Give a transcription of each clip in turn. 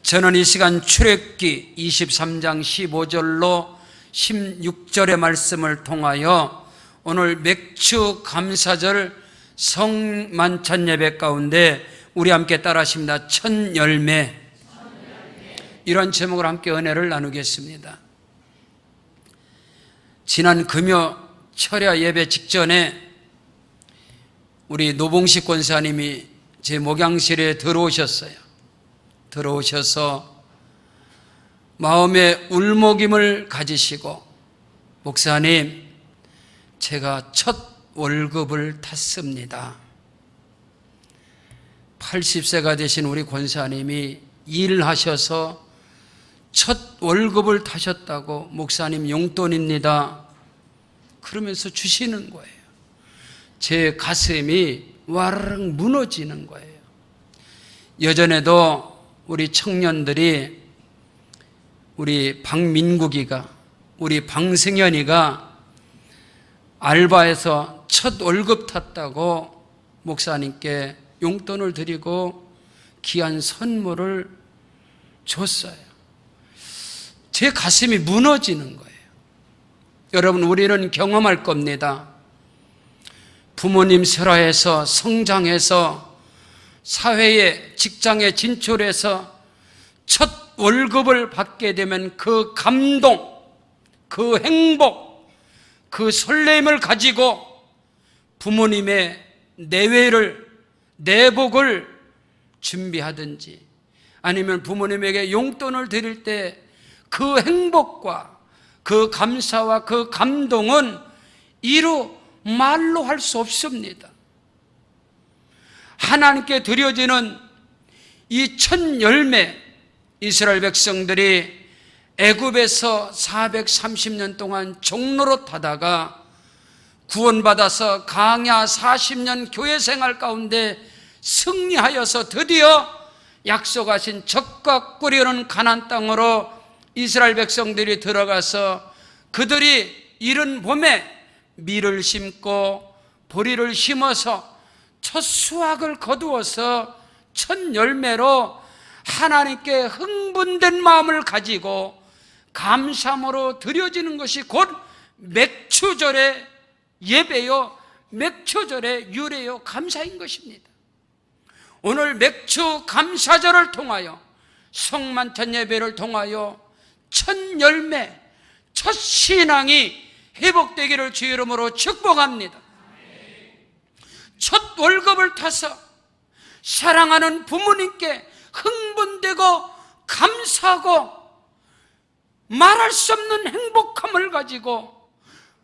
저는 이 시간 출애굽기 23장 15절로 16절의 말씀을 통하여 오늘 맥주 감사절 성만찬 예배 가운데 우리 함께 따라하십니다. 첫 열매, 이런 제목으로 함께 은혜를 나누겠습니다. 지난 금요 철야 예배 직전에 우리 노봉식 권사님이 제 목양실에 들어오셨어요. 들어오셔서 마음에 울먹임을 가지시고, 목사님, 제가 첫 월급을 탔습니다. 80세가 되신 우리 권사님이 일하셔서 첫 월급을 타셨다고, 목사님 용돈입니다, 그러면서 주시는 거예요. 제 가슴이 와르르 무너지는 거예요. 여전에도 우리 청년들이, 우리 박민국이가, 우리 방승현이가 알바에서 첫 월급 탔다고 목사님께 용돈을 드리고 귀한 선물을 줬어요. 제 가슴이 무너지는 거예요. 여러분, 우리는 경험할 겁니다. 부모님 설화에서 성장해서 사회에, 직장에 진출해서 첫 월급을 받게 되면 그 감동, 그 행복, 그 설렘을 가지고 부모님의 내복을 준비하든지, 아니면 부모님에게 용돈을 드릴 때 그 행복과 그 감사와 그 감동은 이루 말로 할 수 없습니다. 하나님께 드려지는 이 첫 열매, 이스라엘 백성들이 애굽에서 430년 동안 종노릇 하다가 구원받아서 강야 40년 교회 생활 가운데 승리하여서 드디어 약속하신 젖과 꿀이 흐르는 가나안 땅으로 이스라엘 백성들이 들어가서 그들이 이른 봄에 밀을 심고 보리를 심어서 첫 수확을 거두어서 첫 열매로 하나님께 흥분된 마음을 가지고 감사함으로 드려지는 것이 곧 맥주절의 예배요, 맥주절의 유래요, 감사인 것입니다. 오늘 맥주 감사절을 통하여, 성만찬 예배를 통하여 첫 열매, 첫 신앙이 회복되기를 주의 이름으로 축복합니다. 첫 월급을 타서 사랑하는 부모님께 흥분되고 감사하고 말할 수 없는 행복함을 가지고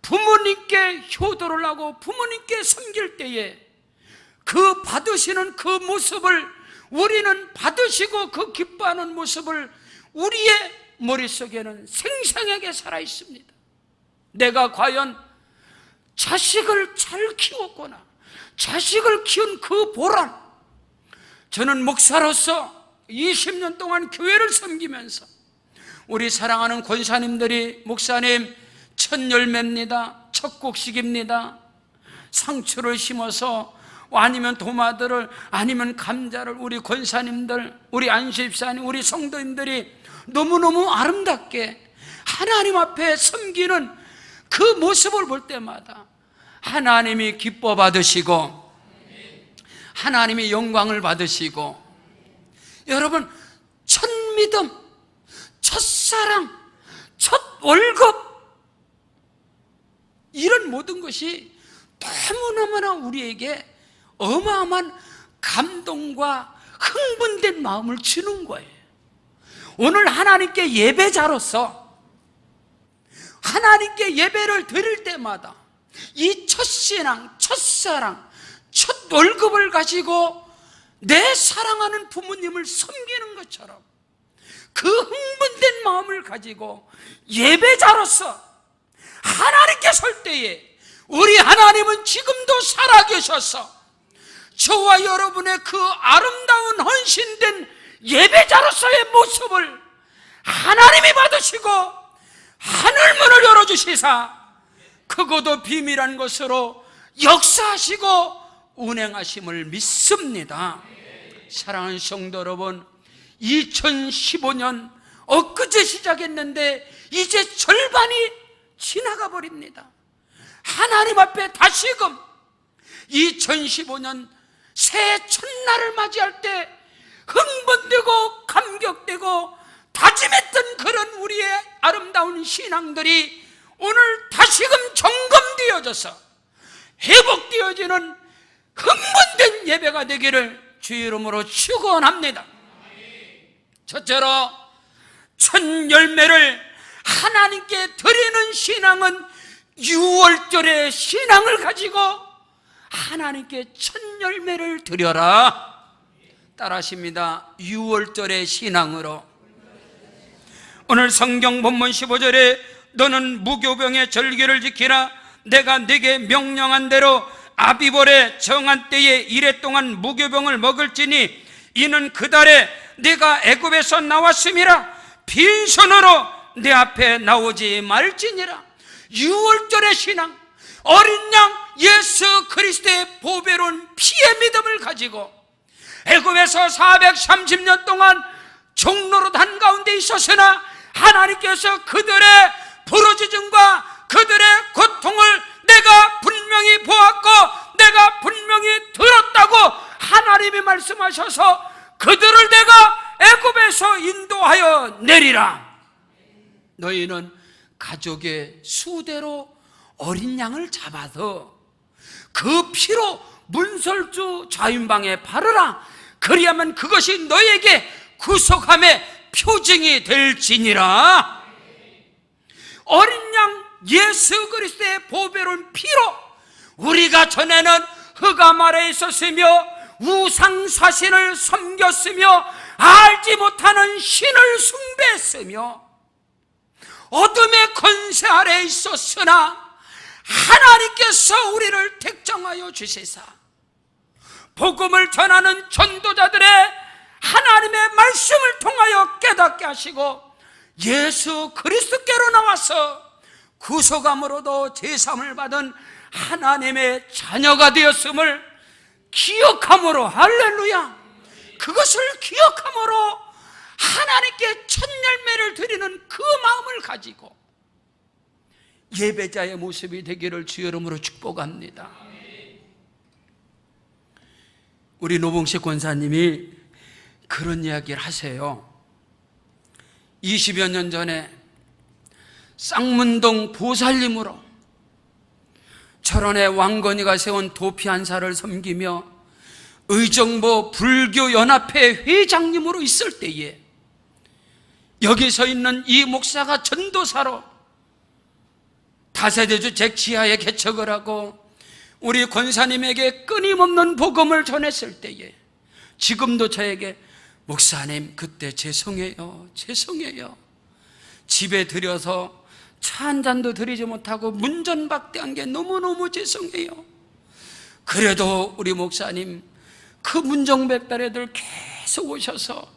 부모님께 효도를 하고 부모님께 섬길 때에 그 받으시는 그 모습을 우리는 받으시고 그 기뻐하는 모습을 우리의 머릿속에는 생생하게 살아있습니다. 내가 과연 자식을 잘 키웠구나, 자식을 키운 그 보람. 저는 목사로서 20년 동안 교회를 섬기면서 우리 사랑하는 권사님들이, 목사님, 첫 열매입니다, 첫 곡식입니다, 상추를 심어서, 아니면 도마들을, 아니면 감자를 우리 권사님들, 우리 안수집사님, 우리 성도님들이 너무너무 아름답게 하나님 앞에 섬기는 그 모습을 볼 때마다 하나님이 기뻐 받으시고 하나님이 영광을 받으시고, 여러분, 첫 믿음, 첫 사랑, 첫 월급, 이런 모든 것이 너무너무나 우리에게 어마어마한 감동과 흥분된 마음을 주는 거예요. 오늘 하나님께 예배자로서 하나님께 예배를 드릴 때마다 이 첫신앙, 첫사랑, 첫 월급을 가지고 내 사랑하는 부모님을 섬기는 것처럼 그 흥분된 마음을 가지고 예배자로서 하나님께 설 때에, 우리 하나님은 지금도 살아계셔서 저와 여러분의 그 아름다운 헌신된 예배자로서의 모습을 하나님이 받으시고 하늘문을 열어주시사 크고도 비밀한 것으로 역사하시고 운행하심을 믿습니다. 사랑하는 성도 여러분, 2015년 엊그제 시작했는데 이제 절반이 지나가 버립니다. 하나님 앞에 다시금 2015년 새해 첫날을 맞이할 때 흥분되고 감격되고 다짐했던 그런 우리의 아름다운 신앙들이 오늘 다시금 점검되어져서 회복되어지는 흥분된 예배가 되기를 주의 이름으로 축원합니다. 첫째로 첫 열매를 하나님께 드리는 신앙은 6월절의 신앙을 가지고 하나님께 첫 열매를 드려라. 따라하십니다. 6월절의 신앙으로. 오늘 성경 본문 15절에 너는 무교병의 절기를 지키라. 내가 네게 명령한 대로 아비벌의 정한 때에 이래 동안 무교병을 먹을지니 이는 그 달에 네가 애굽에서 나왔음이라. 빈손으로 내 앞에 나오지 말지니라. 6월절의 신앙, 어린 양 예수 그리스도의 보배로운 피의 믿음을 가지고 애굽에서 430년 동안 종로릇 한가운데 있었으나 하나님께서 그들의 부르짖음과 그들의 고통을 내가 분명히 보았고 내가 분명히 들었다고 하나님이 말씀하셔서 그들을 내가 애굽에서 인도하여 내리라. 너희는 가족의 수대로 어린 양을 잡아서 그 피로 문설주 좌윤방에 바르라. 그리하면 그것이 너에게 구속함의 표징이 될지니라. 어린 양 예수 그리스도의 보배로운 피로 우리가 전에는 흑암 아래에 있었으며 우상사신을 섬겼으며 알지 못하는 신을 숭배했으며 어둠의 권세 아래에 있었으나 하나님께서 우리를 택정하여 주시사 복음을 전하는 전도자들의 하나님의 말씀을 통하여 깨닫게 하시고 예수 그리스도께로 나와서 구속함으로도 제사함을 받은 하나님의 자녀가 되었음을 기억함으로, 할렐루야, 그것을 기억함으로 하나님께 첫 열매를 드리는 그 마음을 가지고 예배자의 모습이 되기를 주의 이름으로 축복합니다. 우리 노봉식 권사님이 그런 이야기를 하세요. 20여 년 전에 쌍문동 보살님으로 철원의 왕건이가 세운 도피한사를 섬기며 의정부 불교연합회 회장님으로 있을 때에 여기 서 있는 이 목사가 전도사로 다세대주 잭지하에 개척을 하고 우리 권사님에게 끊임없는 복음을 전했을 때에 지금도 저에게 목사님 그때 죄송해요 집에 들여서 차 한 잔도 드리지 못하고 문전박대한 게 너무너무 죄송해요. 그래도 우리 목사님 그 문정백달애들 계속 오셔서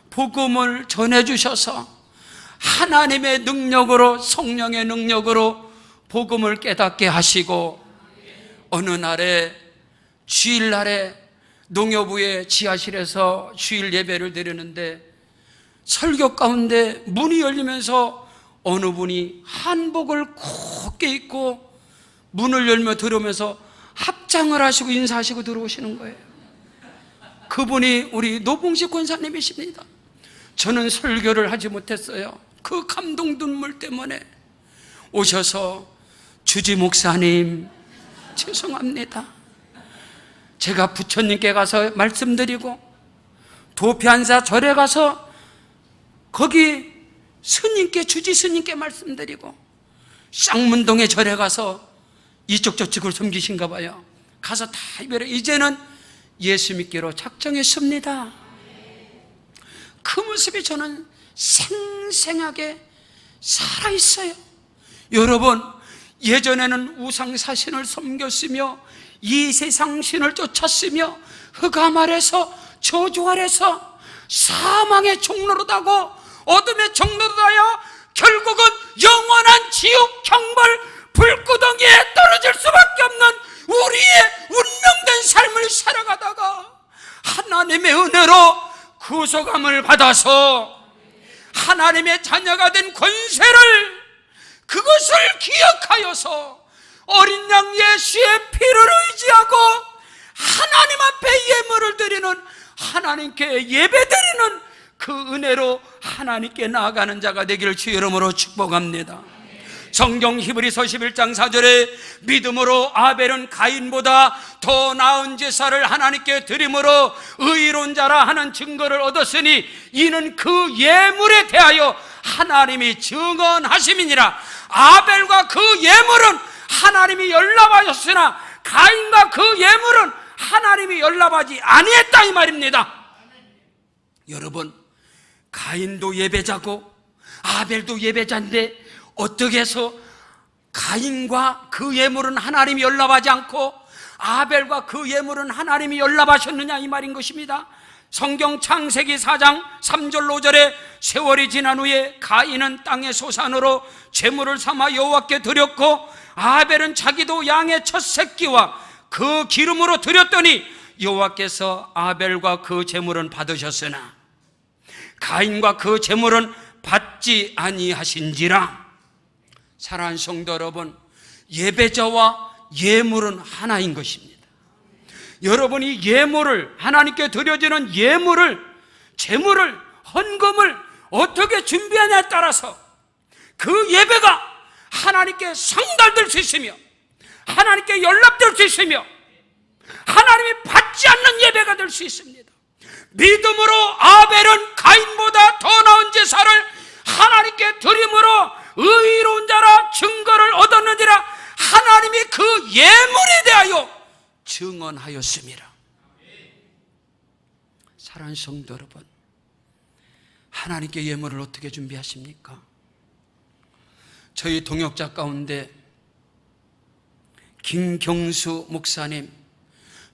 복음을 전해주셔서 하나님의 능력으로, 성령의 능력으로 복음을 깨닫게 하시고 어느 날에 주일날에 농협부의 지하실에서 주일 예배를 드리는데 설교 가운데 문이 열리면서 어느 분이 한복을 곱게 입고 문을 열며 들어오면서 합장을 하시고 인사하시고 들어오시는 거예요. 그분이 우리 노봉식 권사님이십니다. 저는 설교를 하지 못했어요. 그 감동 눈물 때문에 오셔서 주지 목사님 죄송합니다. 제가 부처님께 가서 말씀드리고 도피한사 절에 가서 거기 스님께, 주지 스님께 말씀드리고 쌍문동의 절에 가서 이쪽 저쪽을 섬기신가 봐요. 가서 다 이별해 이제는 예수 믿기로 작정했습니다. 그 모습이 저는 생생하게 살아있어요. 여러분, 예전에는 우상사신을 섬겼으며 이 세상 신을 쫓았으며 흑암 아래서 저주 아래서 사망의 종로로 타고 어둠의 종로로 하여 결국은 영원한 지옥 형벌 불구덩이에 떨어질 수밖에 없는 우리의 운명된 삶을 살아가다가 하나님의 은혜로 구속함을 받아서 하나님의 자녀가 된 권세를, 그것을 기억하여서 어린 양 예수의 피를 의지하고 하나님 앞에 예물을 드리는, 하나님께 예배드리는 그 은혜로 하나님께 나아가는 자가 되기를 주 이름으로 축복합니다. 성경 히브리서 11장 4절에 믿음으로 아벨은 가인보다 더 나은 제사를 하나님께 드림으로 의로운 자라 하는 증거를 얻었으니 이는 그 예물에 대하여 하나님이 증언하심이니라. 아벨과 그 예물은 하나님이 연락하셨으나 가인과 그 예물은 하나님이 연락하지 아니했다, 이 말입니다. 여러분, 가인도 예배자고 아벨도 예배자인데 어떻게 해서 가인과 그 예물은 하나님이 연락하지 않고 아벨과 그 예물은 하나님이 연락하셨느냐, 이 말인 것입니다. 성경 창세기 4장 3절 5절에 세월이 지난 후에 가인은 땅의 소산으로 제물을 삼아 여호와께 드렸고 아벨은 자기도 양의 첫 새끼와 그 기름으로 드렸더니 여호와께서 아벨과 그 제물은 받으셨으나 가인과 그 제물은 받지 아니하신지라. 사랑하는 성도 여러분, 예배자와 예물은 하나인 것입니다. 여러분이 예물을, 하나님께 드려지는 예물을, 제물을, 헌금을 어떻게 준비하냐에 따라서 그 예배가 하나님께 상달될 수 있으며 하나님께 연락될 수 있으며 하나님이 받지 않는 예배가 될 수 있습니다. 믿음으로 아벨은 가인보다 더 나은 제사를 하나님께 드림으로 의로운 자라 증거를 얻었느니라. 하나님이 그 예물에 대하여 증언하였습니다. 사랑하는 성도 여러분, 하나님께 예물을 어떻게 준비하십니까? 저희 동역자 가운데 김경수 목사님,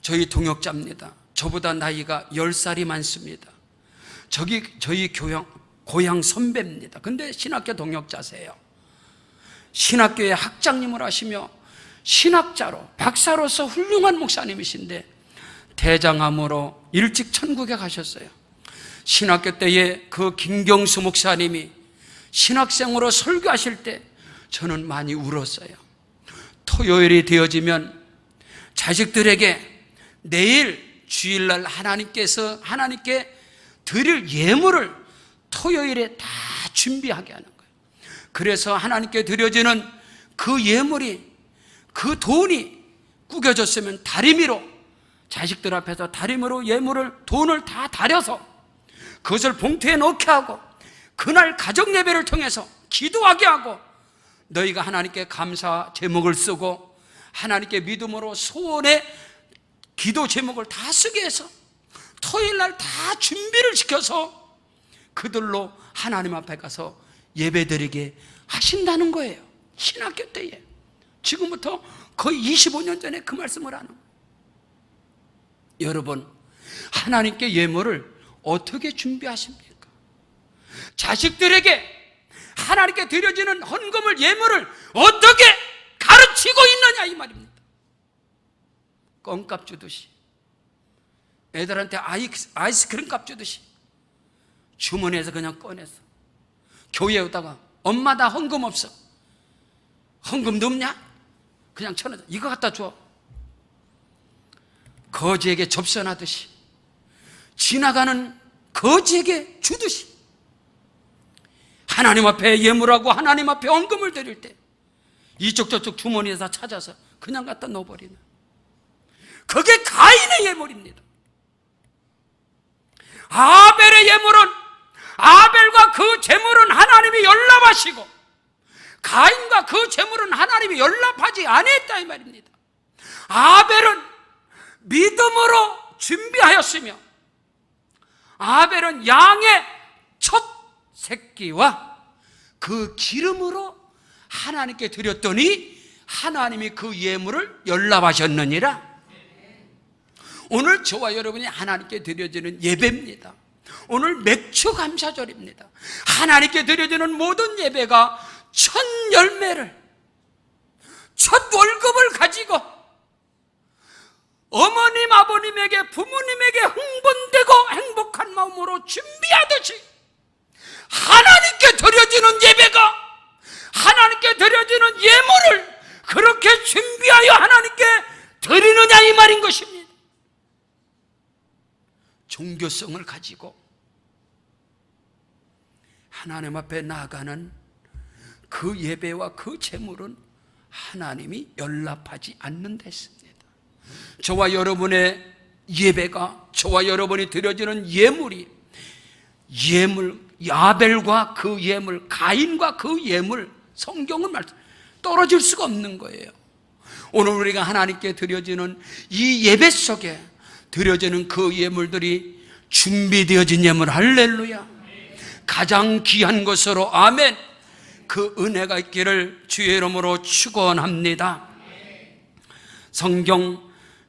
저희 동역자입니다. 저보다 나이가 10살이 많습니다. 저희 고향 선배입니다. 근데 신학교 동역자세요. 신학교에 학장님을 하시며 신학자로, 박사로서 훌륭한 목사님이신데 대장암으로 일찍 천국에 가셨어요. 신학교 때에 그 김경수 목사님이 신학생으로 설교하실 때 저는 많이 울었어요. 토요일이 되어지면 자식들에게 내일 주일날 하나님께 드릴 예물을 토요일에 다 준비하게 하는 거예요. 그래서 하나님께 드려지는 그 예물이, 그 돈이 구겨졌으면 다리미로, 자식들 앞에서 다리미로 돈을 다 다려서 그것을 봉투에 넣게 하고 그날 가정 예배를 통해서 기도하게 하고 너희가 하나님께 감사 제목을 쓰고 하나님께 믿음으로 소원의 기도 제목을 다 쓰게 해서 토요일날 다 준비를 시켜서 그들로 하나님 앞에 가서 예배드리게 하신다는 거예요. 신학교 때에. 지금부터 거의 25년 전에 그 말씀을 하는 거예요. 여러분, 하나님께 예물을 어떻게 준비하십니까? 자식들에게 하나님께 드려지는 헌금을, 예물을 어떻게 가르치고 있느냐, 이 말입니다. 껌값 주듯이, 애들한테 아이스크림 값 주듯이 주머니에서 그냥 꺼내서 교회에 오다가 엄마 나 헌금 없어. 헌금도 없냐? 그냥 1,000원 이거 갖다 줘. 거지에게 접선하듯이, 지나가는 거지에게 주듯이 하나님 앞에 예물하고 하나님 앞에 헌금을 드릴 때 이쪽 저쪽 주머니에서 찾아서 그냥 갖다 넣어버리는, 그게 가인의 예물입니다. 아벨의 예물은, 아벨과 그 제물은 하나님이 연락하시고 가인과 그 제물은 하나님이 연락하지 아니했다, 이 말입니다. 아벨은 믿음으로 준비하였으며 아벨은 양의 첫 새끼와 그 기름으로 하나님께 드렸더니 하나님이 그 예물을 연락하셨느니라. 오늘 저와 여러분이 하나님께 드려지는 예배입니다. 오늘 맥주 감사절입니다. 하나님께 드려지는 모든 예배가 첫 열매를, 첫 월급을 가지고 어머님, 아버님에게, 부모님에게 흥분되고 행복한 마음으로 준비하듯이 하나님께 드려지는 예배가, 하나님께 드려지는 예물을 그렇게 준비하여 하나님께 드리느냐 이 말인 것입니다. 종교성을 가지고 하나님 앞에 나아가는 그 예배와 그 제물은 하나님이 연락하지 않는다 했습니다. 저와 여러분의 예배가, 저와 여러분이 드려지는 예물이, 아벨과 그 예물, 가인과 그 예물, 성경은 떨어질 수가 없는 거예요. 오늘 우리가 하나님께 드려지는 이 예배 속에 드려지는 그 예물들이 준비되어진 예물, 할렐루야, 가장 귀한 것으로, 아멘, 그 은혜가 있기를 주의 이름으로 축원합니다. 성경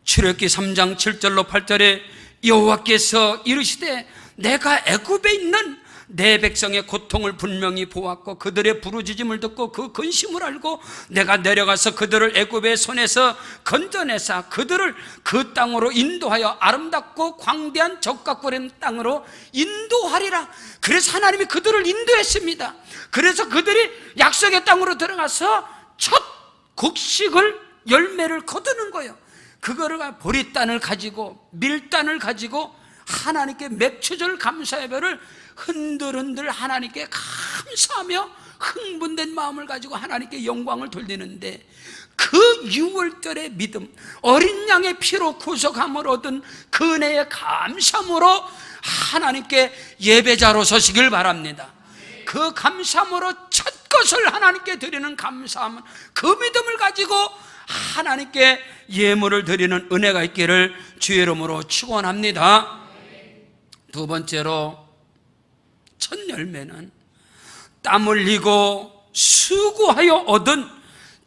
출애굽기 3장 7절로 8절에 여호와께서 이르시되 내가 애굽에 있는 내 백성의 고통을 분명히 보았고 그들의 부르짖음을 듣고 그 근심을 알고 내가 내려가서 그들을 애굽의 손에서 건져내사 그들을 그 땅으로 인도하여 아름답고 광대한 적각거리는 땅으로 인도하리라. 그래서 하나님이 그들을 인도했습니다. 그래서 그들이 약속의 땅으로 들어가서 첫 곡식을, 열매를 거두는 거예요. 그거를 보리단을 가지고, 밀단을 가지고 하나님께 맥추절 감사예배를 흔들흔들 하나님께 감사하며 흥분된 마음을 가지고 하나님께 영광을 돌리는데, 그 6월절의 믿음, 어린 양의 피로 구속함을 얻은 그 은혜의 감사함으로 하나님께 예배자로 서시길 바랍니다. 그 감사함으로 첫 것을 하나님께 드리는 감사함은, 그 믿음을 가지고 하나님께 예물을 드리는 은혜가 있기를 주의 이름으로 축원합니다. 두 번째로, 첫 열매는 땀 흘리고 수고하여 얻은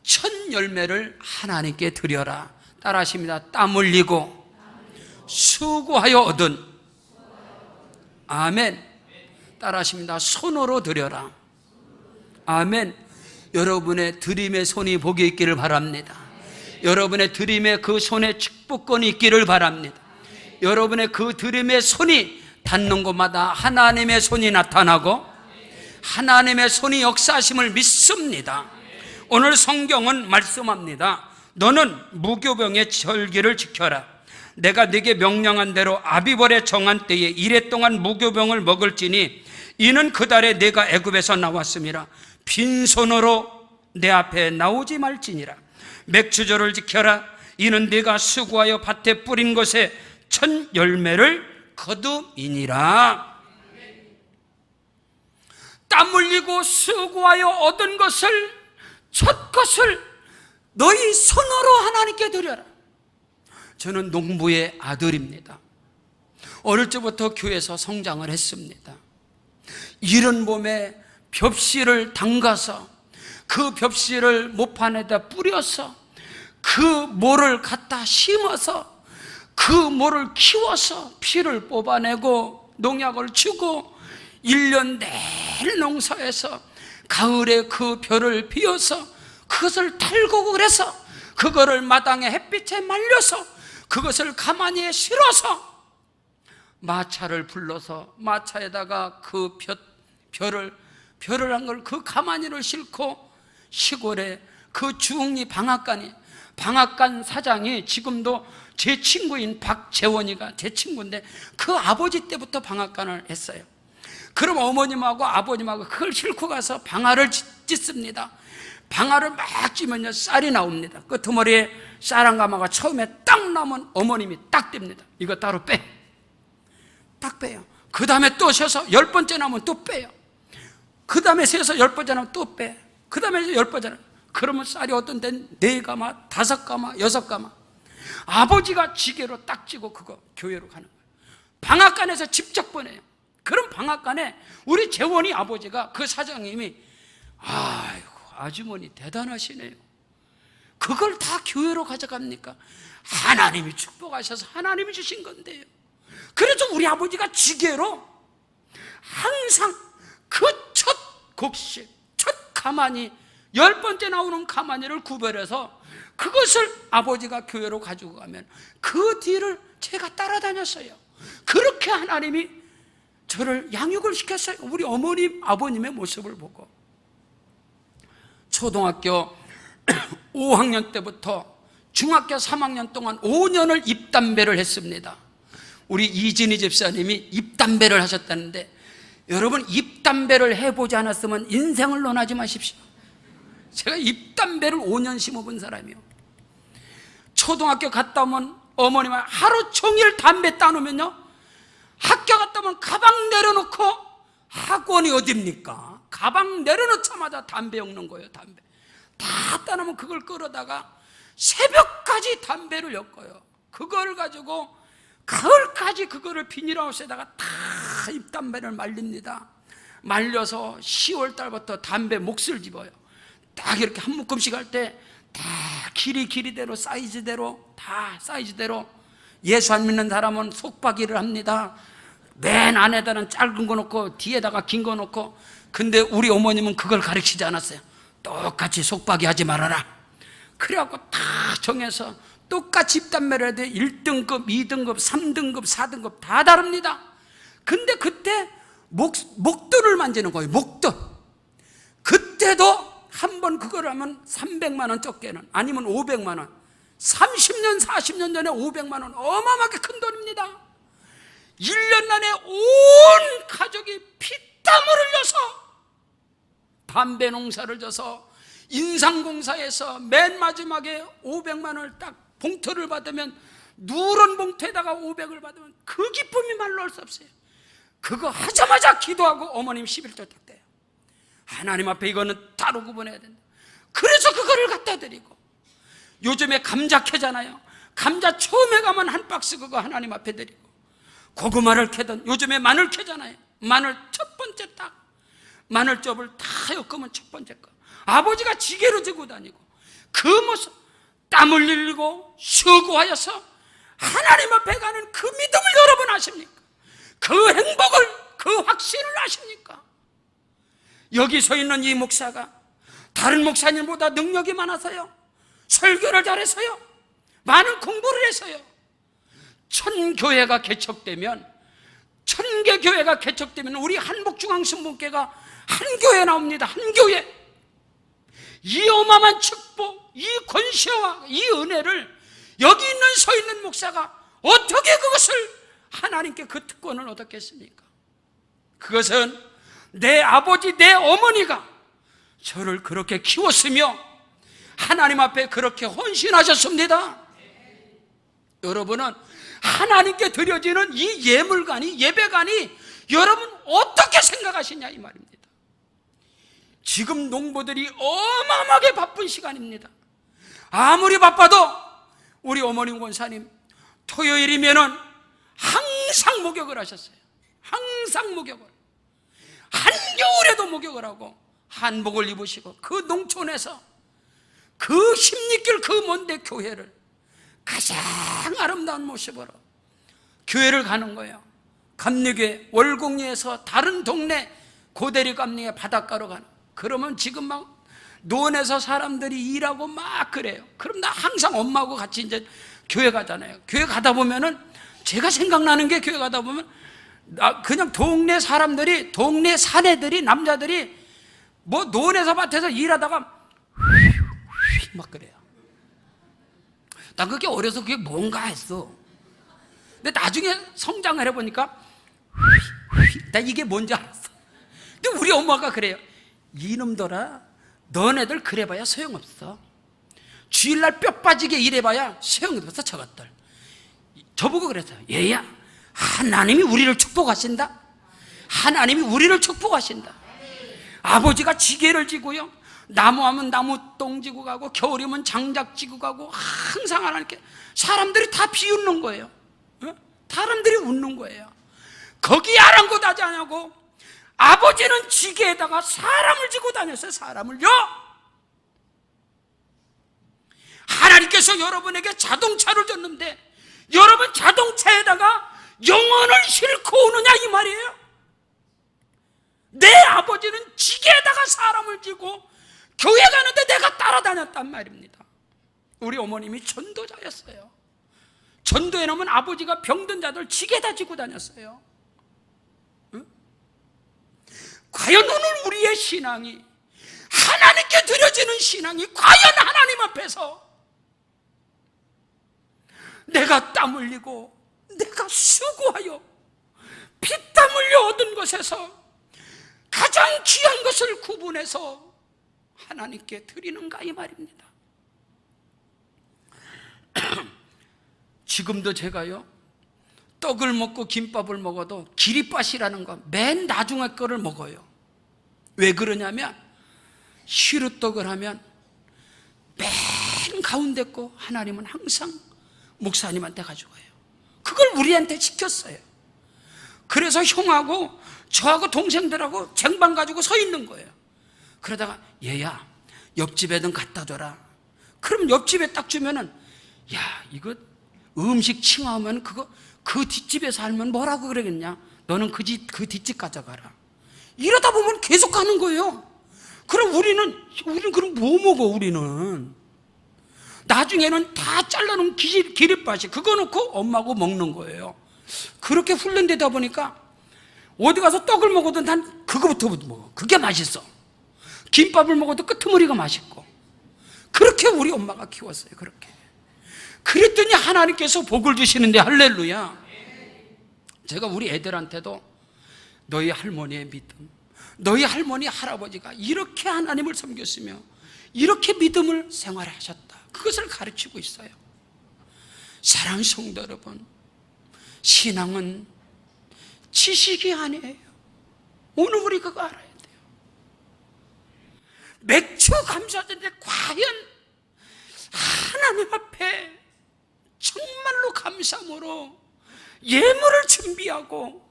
첫 열매를 하나님께 드려라. 따라하십니다. 땀 흘리고 수고하여 얻은, 아멘. 따라하십니다. 손으로 드려라. 아멘. 여러분의 드림의 손이 복이 있기를 바랍니다. 여러분의 드림의 그 손에 축복권이 있기를 바랍니다. 여러분의 그 드림의 손이 닿는 곳마다 하나님의 손이 나타나고 하나님의 손이 역사하심을 믿습니다. 오늘 성경은 말씀합니다. 너는 무교병의 절기를 지켜라. 내가 네게 명령한 대로 아비벌에 정한 때에 이래 동안 무교병을 먹을지니 이는 그 달에 내가 애굽에서 나왔음이라. 빈손으로 내 앞에 나오지 말지니라. 맥추절을 지켜라. 이는 네가 수고하여 밭에 뿌린 것에 첫 열매를 거두이니라. 땀 흘리고 수고하여 얻은 것을, 첫 것을 너희 손으로 하나님께 드려라. 저는 농부의 아들입니다. 어릴 적부터 교회에서 성장을 했습니다. 이른 봄에 벽실을 담가서 그 벽실을 모판에다 뿌려서 그 모를 갖다 심어서 그 모를 키워서 피를 뽑아내고 농약을 주고 1년 내내 농사해서 가을에 그 벼를 비워서 그것을 탈곡을 그래서 그거를 마당에 햇빛에 말려서 그것을 가마니에 실어서 마차를 불러서 마차에다가 그 벼를 한 걸 그 가마니를 싣고 시골에 그 중리 방앗간 사장이 지금도 제 친구인 박재원이가 제 친구인데 그 아버지 때부터 방앗간을 했어요. 그럼 어머님하고 아버님하고 그걸 싣고 가서 방아를 찢습니다. 방아를 막 찌면요 쌀이 나옵니다. 끄트머리에 쌀 한 가마가 처음에 딱 나오면 어머님이 딱 뗍니다. 이거 따로 빼. 딱 빼요. 그 다음에 또 쉬어서 10번째 나오면 또 빼요. 그 다음에 세서 10번째 나오면 또 빼. 그 다음에 10번째 나오면, 그러면 쌀이 어떤 데는 4가마, 5가마, 6가마. 아버지가 지게로 딱 찌고 그거 교회로 가는 거예요. 방앗간에서 직접 보내요. 그럼 방앗간에 우리 재원이 아버지가, 그 사장님이, 아이고 아주머니 대단하시네요. 그걸 다 교회로 가져갑니까? 하나님이 축복하셔서 하나님이 주신 건데요. 그래서 우리 아버지가 지게로 항상 그 첫 곡식, 첫 가마니, 10번째 나오는 가마니를 구별해서 그것을 아버지가 교회로 가지고 가면 그 뒤를 제가 따라다녔어요. 그렇게 하나님이 저를 양육을 시켰어요. 우리 어머님, 아버님의 모습을 보고. 초등학교 5학년 때부터 중학교 3학년 동안 5년을 입담배를 했습니다. 우리 이진희 집사님이 입담배를 하셨다는데, 여러분 입담배를 해보지 않았으면 인생을 논하지 마십시오. 제가 입담배를 5년 심어본 사람이요. 초등학교 갔다 오면 어머님은 하루 종일 담배 따놓으면요, 학교 갔다 오면 가방 내려놓고, 학원이 어딥니까? 가방 내려놓자마자 담배 엮는 거예요. 담배 다 따놓으면 그걸 끌어다가 새벽까지 담배를 엮어요. 그걸 가지고 가을까지 그거를 비닐하우스에다가 다 입담배를 말립니다. 말려서 10월 달부터 담배 몫을 집어요. 딱 이렇게 한 묶음씩 할 때 다 길이대로 사이즈대로 다 사이즈대로. 예수 안 믿는 사람은 속박이를 합니다. 맨 안에다는 짧은 거 놓고 뒤에다가 긴 거 놓고. 근데 우리 어머님은 그걸 가르치지 않았어요. 똑같이 속박이 하지 말아라. 그래갖고 다 정해서 똑같이 입담배를 해야 돼. 1등급, 2등급, 3등급, 4등급 다 다릅니다. 근데 그때 목돈을 만지는 거예요. 목돈. 그때도 한 번 그걸 하면 300만 원, 적게는 아니면 500만 원. 30년 40년 전에 500만 원 어마어마하게 큰 돈입니다. 1년 내내 온 가족이 피땀을 흘려서 담배 농사를 져서 인상공사에서 맨 마지막에 500만 원을 딱 봉투를 받으면, 누런 봉투에다가 500을 받으면 그 기쁨이 말로 할 수 없어요. 그거 하자마자 기도하고 어머님 11조 딱 돼요. 하나님 앞에 이거는 따로 구분해야 된다. 그래서 그거를 갖다 드리고, 요즘에 감자 캐잖아요. 감자 처음에 가면 한 박스 그거 하나님 앞에 드리고, 고구마를 캐든 요즘에 마늘 캐잖아요. 마늘 첫 번째 딱 마늘접을 다 엮으면 첫 번째 거 아버지가 지게로 들고 다니고, 그 모습 땀 흘리고 수고하여서 하나님 앞에 가는 그 믿음을 여러분 아십니까? 그 행복을, 그 확신을 아십니까? 여기 서 있는 이 목사가 다른 목사님보다 능력이 많아서요, 설교를 잘해서요, 많은 공부를 해서요, 1000교회가 개척되면, 1000개 교회가 개척되면 우리 한복중앙신문교회가 한 교회 나옵니다. 한 교회. 이 어마어마한 축복, 이 권세와 이 은혜를 여기 있는 서 있는 목사가 어떻게 그것을 하나님께 그 특권을 얻었겠습니까? 그것은 내 아버지, 내 어머니가 저를 그렇게 키웠으며 하나님 앞에 그렇게 헌신하셨습니다. 여러분은 하나님께 드려지는 이 예물관이, 예배관이 여러분 어떻게 생각하시냐 이 말입니다. 지금 농부들이 어마어마하게 바쁜 시간입니다. 아무리 바빠도 우리 어머님 권사님 토요일이면은 항상 목욕을 하셨어요. 항상 목욕을, 한겨울에도 목욕을 하고 한복을 입으시고 그 농촌에서 그 십리길 그 먼데 교회를 가장 아름다운 모습으로 교회를 가는 거예요. 감리교회 월곡리에서 다른 동네 고대리 감리에 바닷가로 가는. 그러면 지금 막 논에서 사람들이 일하고 막 그래요. 그럼 나 항상 엄마하고 같이 이제 교회 가잖아요. 교회 가다 보면은 제가 생각나는 게, 교회 가다 보면 그냥 동네 사람들이, 동네 사내들이, 남자들이 뭐 논에서 밭에서 일하다가 막 그래요. 난 그게 어려서 그게 뭔가 했어. 근데 나중에 성장을 해보니까 나 이게 뭔지 알았어. 근데 우리 엄마가 그래요. 이놈들아, 너네들 그래봐야 소용없어. 주일날 뼈 빠지게 일해봐야 소용없어. 저것들. 저보고 그랬어요. 얘야, 하나님이 우리를 축복하신다. 하나님이 우리를 축복하신다. 아버지가 지게를 지고요, 나무하면 나무똥 지고 가고, 겨울이면 장작 지고 가고, 항상 하나님께 사람들이 다 비웃는 거예요. 사람들이 웃는 거예요. 거기 아랑곳하지 않냐고. 아버지는 지게에다가 사람을 지고 다녔어요. 사람을요. 하나님께서 여러분에게 자동차를 줬는데 여러분 자동차에다가 영혼을 싣고 오느냐 이 말이에요. 내 아버지는 지게에다가 사람을 지고 교회 가는데 내가 따라다녔단 말입니다. 우리 어머님이 전도자였어요. 전도에 나면 아버지가 병든 자들 지게다 지고 다녔어요. 응? 과연 오늘 우리의 신앙이, 하나님께 드려지는 신앙이 과연 하나님 앞에서 내가 땀 흘리고 내가 수고하여 피땀 흘려 얻은 것에서 가장 귀한 것을 구분해서 하나님께 드리는가, 이 말입니다. 지금도 제가요, 떡을 먹고 김밥을 먹어도 기립밭이라는 거 맨 나중에 거를 먹어요. 왜 그러냐면 시루떡을 하면 맨 가운데 거 하나님은 항상 목사님한테 가져가요. 그걸 우리한테 시켰어요. 그래서 형하고 저하고 동생들하고 쟁반 가지고 서 있는 거예요. 그러다가 얘야, 옆집에든 갖다 줘라. 그럼 옆집에 딱 주면은, 야, 이거 음식 칭하면 그 뒷집에서 알면 뭐라고 그러겠냐? 너는 그 뒷집 가져가라. 이러다 보면 계속 가는 거예요. 그럼 우리는 그럼 뭐 먹어? 우리는 나중에는 다 잘라놓은 기립밭이 그거 놓고 엄마하고 먹는 거예요. 그렇게 훈련되다 보니까 어디 가서 떡을 먹어도 난 그거부터 먹어. 그게 맛있어. 김밥을 먹어도 끄트머리가 맛있고. 그렇게 우리 엄마가 키웠어요. 그렇게. 그랬더니 하나님께서 복을 주시는데, 할렐루야. 제가 우리 애들한테도 너희 할머니의 믿음, 너희 할머니 할아버지가 이렇게 하나님을 섬겼으며 이렇게 믿음을 생활하셨다, 그것을 가르치고 있어요. 사랑하는 성도 여러분, 신앙은 지식이 아니에요. 오늘 우리 그거 알아야 돼요. 맥주 감사절에 과연 하나님 앞에 정말로 감사함으로 예물을 준비하고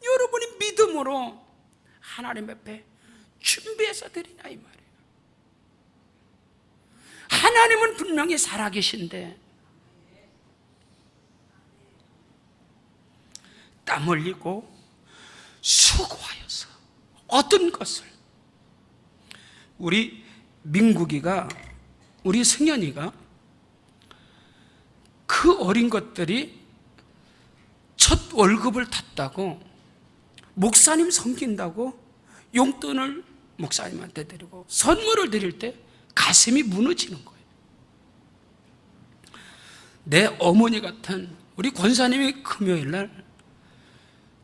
여러분이 믿음으로 하나님 앞에 준비해서 드리냐, 이 말이에요. 하나님은 분명히 살아계신데 땀 흘리고 수고하여서 얻은 것을, 우리 민국이가, 우리 승현이가 그 어린 것들이 첫 월급을 탔다고 목사님 섬긴다고 용돈을 목사님한테 드리고 선물을 드릴 때 가슴이 무너지는 거예요. 내 어머니 같은 우리 권사님이 금요일 날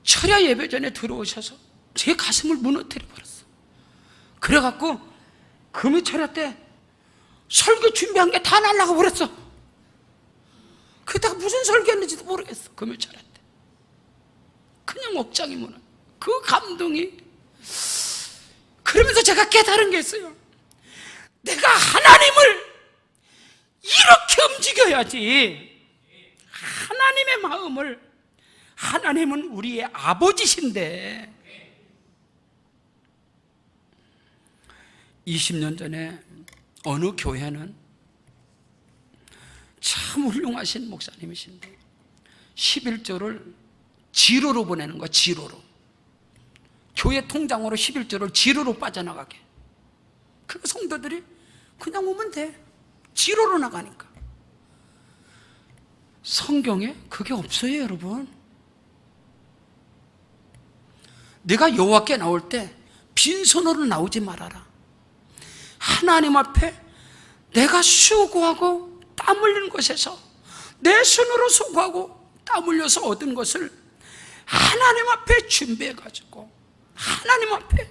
철야 예배 전에 들어오셔서 제 가슴을 무너뜨려 버렸어. 그래갖고 금요 철야 때 설교 준비한 게 다 날라가 버렸어. 그러다가 무슨 설교했는지도 모르겠어. 금요 철야 때 그냥 옥장이 무너. 그 감동이. 그러면서 제가 깨달은 게 있어요. 내가 하나님을 이렇게 움직여야지. 하나님의 마음을, 하나님은 우리의 아버지신데 20년 전에 어느 교회는 참 훌륭하신 목사님이신데 11조를 지로로 보내는 거야. 지로로. 교회 통장으로 11조를 지로로 빠져나가게. 그 성도들이 그냥 오면 돼. 지로로 나가니까. 성경에 그게 없어요, 여러분. 내가 여호와께 나올 때 빈손으로 나오지 말아라. 하나님 앞에 내가 수고하고 땀 흘린 것에서 내 손으로 수고하고 땀 흘려서 얻은 것을 하나님 앞에 준비해가지고 하나님 앞에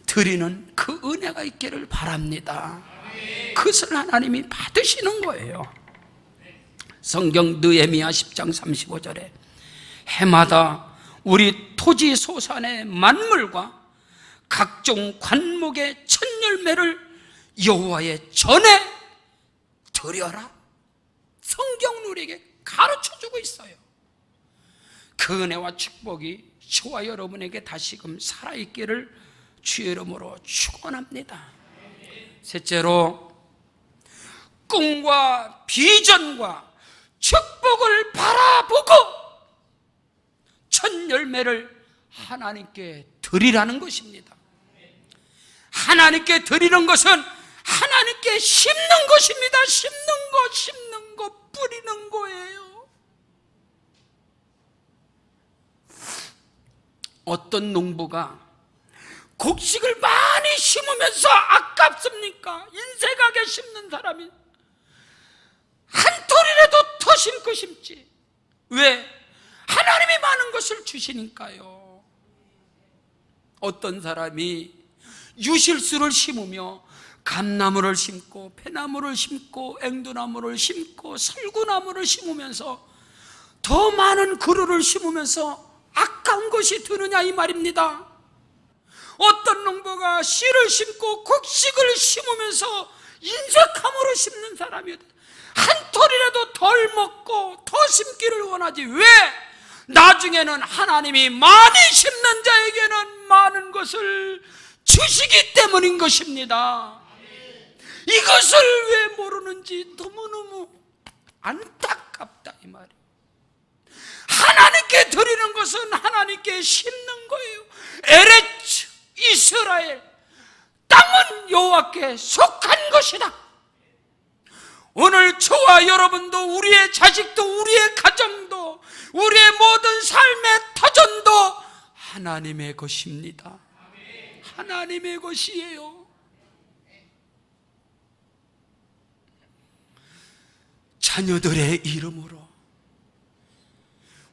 드리는 그 은혜가 있기를 바랍니다. 그것을 하나님이 받으시는 거예요. 성경 느헤미야 10장 35절에 해마다 우리 토지 소산의 만물과 각종 관목의 첫 열매를 여호와의 전에 드려라. 성경 우리에게 가르쳐주고 있어요. 그 은혜와 축복이 저와 여러분에게 다시금 살아있기를 주의 이름으로 축원합니다. 셋째로, 꿈과 비전과 축복을 바라보고 첫 열매를 하나님께 드리라는 것입니다. 하나님께 드리는 것은 하나님께 심는 것입니다. 심는 거, 뿌리는 거예요. 어떤 농부가 곡식을 많이 심으면서 아깝습니까? 인색하게 심는 사람이 한 톨이라도 더 심고 심지. 왜? 하나님이 많은 것을 주시니까요. 어떤 사람이 유실수를 심으며 감나무를 심고 배나무를 심고 앵두나무를 심고 설구나무를 심으면서 더 많은 그루를 심으면서 아까운 것이 드느냐 이 말입니다. 어떤 농부가 씨를 심고 곡식을 심으면서 인색함으로 심는 사람이 한 톨이라도 덜 먹고 더 심기를 원하지. 왜? 나중에는 하나님이 많이 심는 자에게는 많은 것을 주시기 때문인 것입니다. 이것을 왜 모르는지 너무너무 안타깝다 이 말이에요. 하나님께 드리는 것은 하나님께 심는 거예요. 에레츠 이스라엘 땅은 여호와께 속한 것이다. 오늘 저와 여러분도 우리의 자식도 우리의 가정도 우리의 모든 삶의 터전도 하나님의 것입니다. 하나님의 것이에요. 자녀들의 이름으로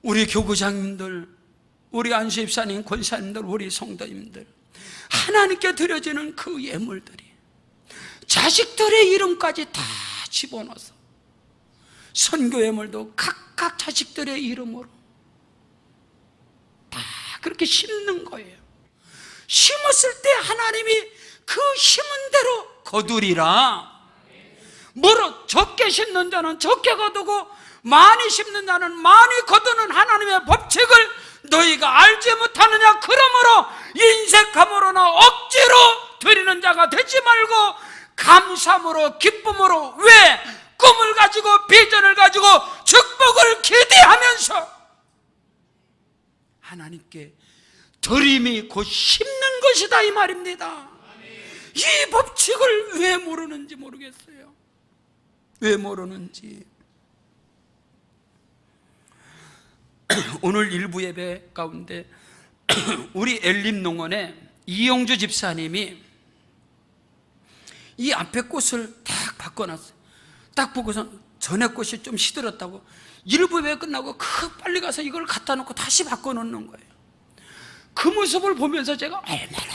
우리 교구장님들, 우리 안수집사님, 권사님들, 우리 성도님들 하나님께 드려지는 그 예물들이 자식들의 이름까지 다 집어넣어서 선교 예물도 각각 자식들의 이름으로 다 그렇게 심는 거예요. 심었을 때 하나님이 그 심은 대로 거두리라. 뭐로 적게 심는 자는 적게 거두고 많이 심는 자는 많이 거두는 하나님의 법칙을 너희가 알지 못하느냐. 그러므로 인색함으로나 억지로 드리는 자가 되지 말고 감사함으로 기쁨으로. 왜? 꿈을 가지고 비전을 가지고 축복을 기대하면서 하나님께 드림이 곧 심는 것이다 이 말입니다. 이 법칙을 왜 모르는지 모르겠어요. 왜 모르는지. 오늘 일부 예배 가운데 우리 엘림농원에 이용주 집사님이 이 앞에 꽃을 딱 바꿔놨어요. 딱 보고서 전에 꽃이 좀 시들었다고 일부 예배 끝나고 빨리 가서 이걸 갖다 놓고 다시 바꿔놓는 거예요. 그 모습을 보면서 제가 얼마나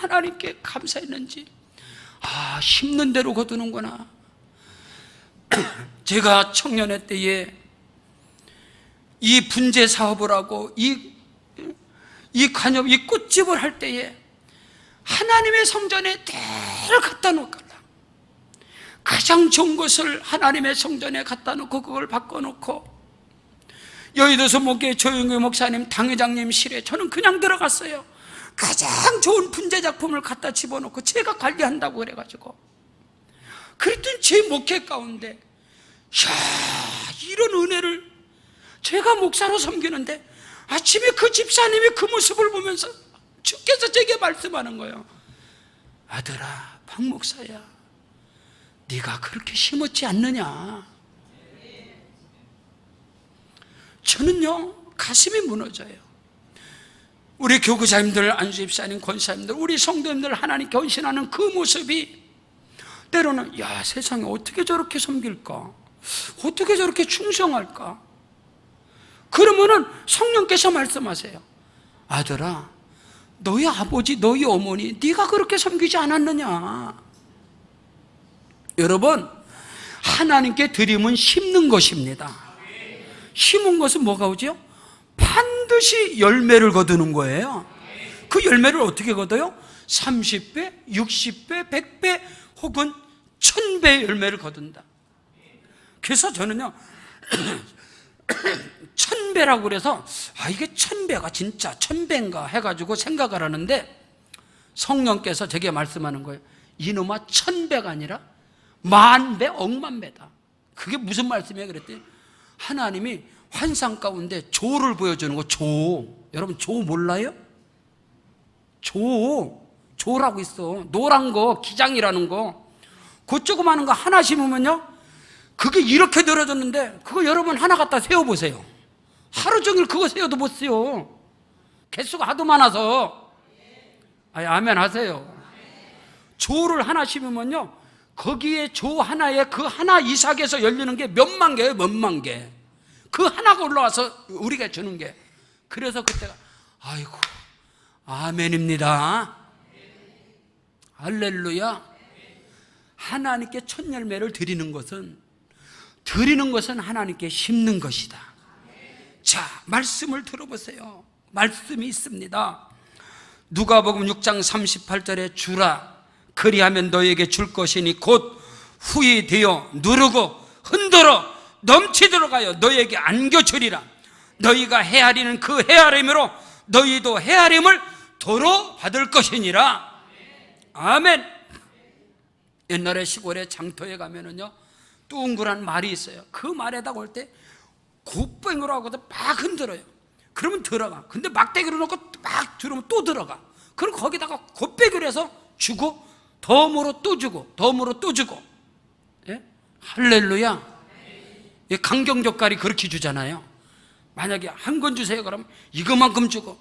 하나님께 감사했는지. 심는 대로 거두는구나. 제가 청년회 때에 이 분재 사업을 하고 이 관엽, 이 꽃집을 할 때에 하나님의 성전에 늘 갖다 놓을까. 가장 좋은 것을 하나님의 성전에 갖다 놓고 그걸 바꿔놓고 여의도서 목회 조영규 목사님 당회장님실에 저는 그냥 들어갔어요. 가장 좋은 분재 작품을 갖다 집어넣고 제가 관리한다고 그래가지고 그랬더니 제 목회 가운데 이런 은혜를 제가 목사로 섬기는데 아침에 그 집사님이 그 모습을 보면서 주께서 제게 말씀하는 거예요. 아들아, 박 목사야, 네가 그렇게 심었지 않느냐. 저는요 가슴이 무너져요. 우리 교구자님들, 안수집사님, 권사님들, 우리 성도님들 하나님께 헌신하는 그 모습이 때로는 세상에 어떻게 저렇게 섬길까, 어떻게 저렇게 충성할까. 그러면은 성령께서 말씀하세요. 아들아, 너희 아버지, 너희 어머니 네가 그렇게 섬기지 않았느냐. 여러분, 하나님께 드림은 심는 것입니다. 심은 것은 뭐가 오죠? 반드시 열매를 거두는 거예요. 그 열매를 어떻게 거둬요? 30배, 60배, 100배 혹은 1000배의 열매를 거둔다. 그래서 저는요 1000배라고 그래서 이게 1000배가 진짜 1000배인가 해가지고 생각을 하는데 성령께서 제게 말씀하는 거예요. 이놈아, 1000배가 아니라 10,000배, 억만배다. 그게 무슨 말씀이에요? 그랬더니 하나님이 환상 가운데 조를 보여주는 거. 조, 여러분 조 몰라요? 조라고 있어. 노란 거, 기장이라는 거. 그 조그마한 거 하나 심으면요, 그게 이렇게 늘어졌는데 그거 여러분 하나 갖다 세워보세요. 하루 종일 그거 세워도 못 세워. 개수가 하도 많아서. 아멘 하세요. 조를 하나 심으면요, 거기에 조 하나에 그 하나 이삭에서 열리는 게 몇만 개예요. 몇만 개. 그 하나가 올라와서 우리가 주는 게. 그래서 그때가 아이고 아멘입니다. 할렐루야. 하나님께 첫 열매를 드리는 것은 하나님께 심는 것이다. 자, 말씀을 들어보세요. 말씀이 있습니다. 누가복음 6장 38절에 주라 그리하면 너에게 줄 것이니 곧 후히 되어 누르고 흔들어 넘치도록 하여 너에게 안겨주리라. 너희가 헤아리는 그 헤아림으로 너희도 헤아림을 도로 받을 것이니라. 아멘. 옛날에 시골에 장터에 가면은요, 둥그란 말이 있어요. 그 말에다가 올 때 곱뱅으로 하고도 막 흔들어요. 그러면 들어가. 근데 막대기로 놓고 막 들으면 또 들어가. 그럼 거기다가 곱빼기로 해서 주고 덤으로 또 주고 덤으로 또 주고. 예? 할렐루야. 강경젓갈이 그렇게 주잖아요. 만약에 한 건 주세요 그러면 이거만큼 주고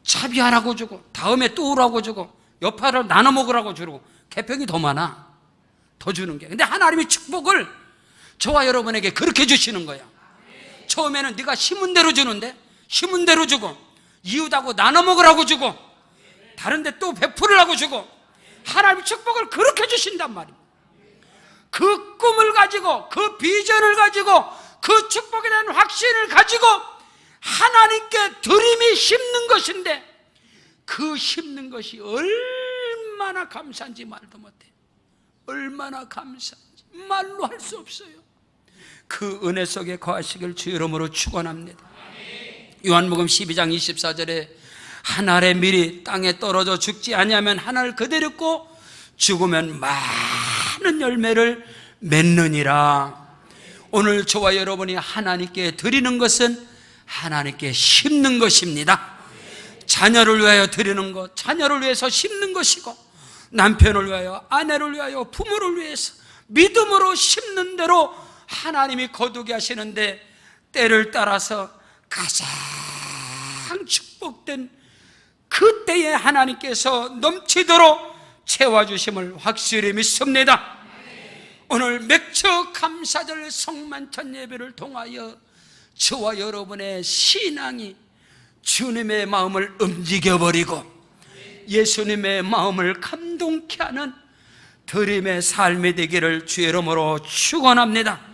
차비하라고 주고 다음에 또 오라고 주고 옆파를 나눠 먹으라고 주고 개평이 더 많아. 더 주는 게. 근데 하나님이 축복을 저와 여러분에게 그렇게 주시는 거예요. 처음에는 네가 심은 대로 주는데 심은 대로 주고 이웃하고 나눠 먹으라고 주고 다른 데 또 베풀으라고 주고 하나님의 축복을 그렇게 주신단 말입니다. 그 꿈을 가지고 그 비전을 가지고 그 축복에 대한 확신을 가지고 하나님께 드림이 심는 것인데 그 심는 것이 얼마나 감사한지 말도 못해. 얼마나 감사한지 말로 할 수 없어요. 그 은혜 속에 거하시길 주 이름으로 축원합니다. 요한복음 12장 24절에 한 알의 밀이 땅에 떨어져 죽지 아니하면 한 알 그대로 있고 죽으면 많은 열매를 맺느니라. 오늘 저와 여러분이 하나님께 드리는 것은 하나님께 심는 것입니다. 자녀를 위하여 드리는 것, 자녀를 위해서 심는 것이고 남편을 위하여, 아내를 위하여, 부모를 위해서 믿음으로 심는 대로 하나님이 거두게 하시는데 때를 따라서 가장 축복된 그때에 하나님께서 넘치도록 채워주심을 확실히 믿습니다. 오늘 맥주 감사절 성만찬 예배를 통하여 저와 여러분의 신앙이 주님의 마음을 움직여버리고 예수님의 마음을 감동케 하는 드림의 삶이 되기를 주의 이름으로 축원합니다.